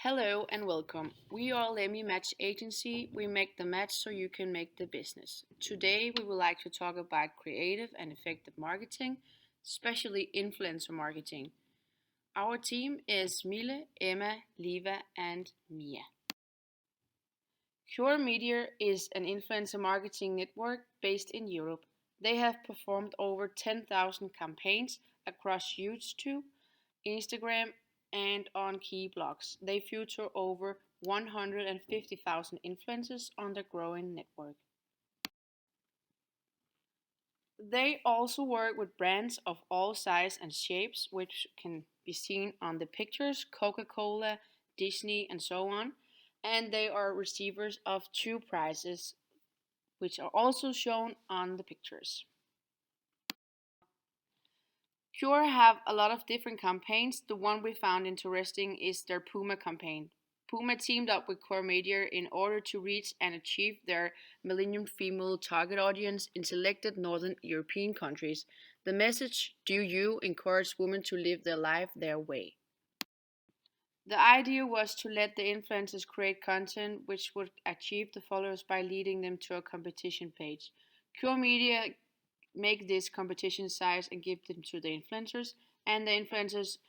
Hello and welcome. We are Lemmy Match Agency. We make the match so you can make the business. Today we would like to talk about creative and effective marketing, especially influencer marketing. Our team is Mille, Emma, Liva, and Mia. Cure Media is an influencer marketing network based in Europe. They have performed over 10,000 campaigns across YouTube, Instagram, and on key blogs. They feature over 150,000 influencers on their growing network. They also work with brands of all sizes and shapes, which can be seen on the pictures Coca Cola, Disney, and so on. And they are receivers of two prizes, which are also shown on the pictures. Cure have a lot of different campaigns. The one we found interesting is their Puma campaign. Puma teamed up with Core Media in order to reach and achieve their millennium female target audience in selected Northern European countries. The message, do you, encourage women to live their life their way. The idea was to let the influencers create content which would achieve the followers by leading them to a competition page. Cure Media make this competition size and give them to the influencers, and the influencers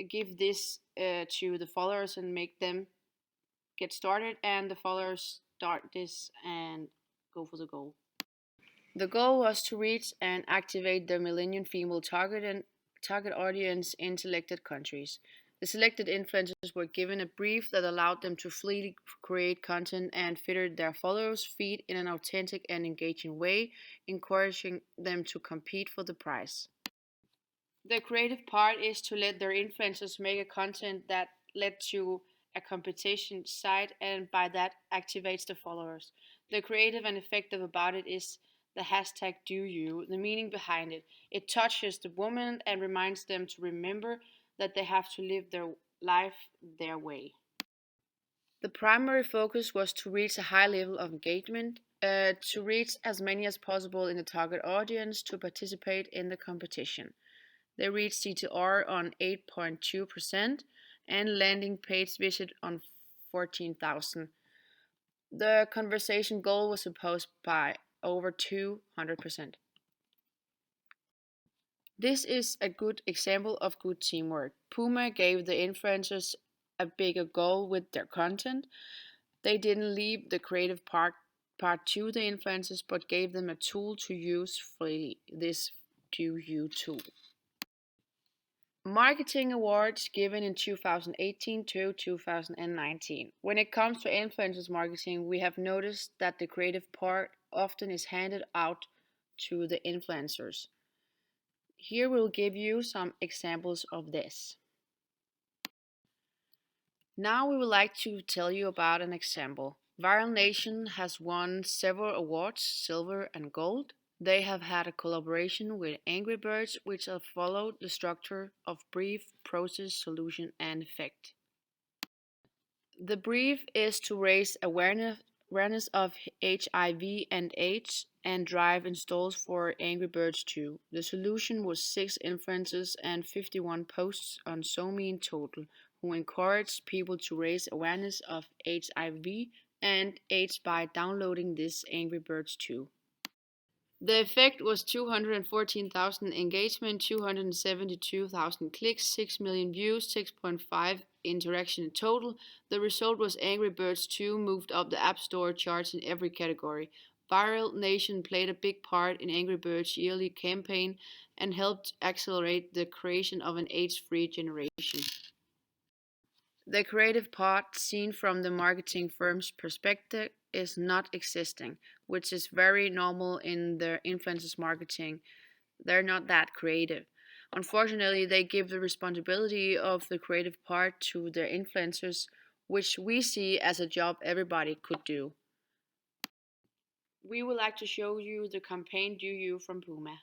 give this to the followers and make them get started, and the followers start this and go for the goal. The goal was to reach and activate the millennium female target audience in selected countries. The selected influencers were given a brief that allowed them to freely create content and fitted their followers' feed in an authentic and engaging way, encouraging them to compete for the prize. The creative part is to let their influencers make a content that led to a competition site and by that activates the followers. The creative and effective about it is the hashtag do you, the meaning behind it. It touches the woman and reminds them to remember that they have to live their life their way. The primary focus was to reach a high level of engagement, to reach as many as possible in the target audience to participate in the competition. They reached CTR on 8.2% and landing page visit on 14,000. The conversation goal was supposed by over 200%. This is a good example of good teamwork. Puma gave the influencers a bigger goal with their content. They didn't leave the creative part to the influencers but gave them a tool to use freely. This do you tool. Marketing awards given in 2018 to 2019. When it comes to influencers marketing, we have noticed that the creative part often is handed out to the influencers. Here we'll give you some examples of this. Now we would like to tell you about an example. Viral Nation has won several awards, silver and gold. They have had a collaboration with Angry Birds, which have followed the structure of brief, process, solution, and effect. The brief is to raise awareness of HIV and AIDS and drive installs for Angry Birds 2. The solution was 6 influencers and 51 posts on SoMe in total, who encouraged people to raise awareness of HIV and AIDS by downloading this Angry Birds 2. The effect was 214,000 engagement, 272,000 clicks, 6 million views, 6.5 interaction in total. The result was Angry Birds 2 moved up the App Store charts in every category. Viral Nation played a big part in Angry Birds' yearly campaign and helped accelerate the creation of an AIDS-free generation. The creative part, seen from the marketing firm's perspective, is not existing, which is very normal in the influencers marketing. They're not that creative. Unfortunately, they give the responsibility of the creative part to their influencers, which we see as a job everybody could do. We would like to show you the campaign Do You from Puma.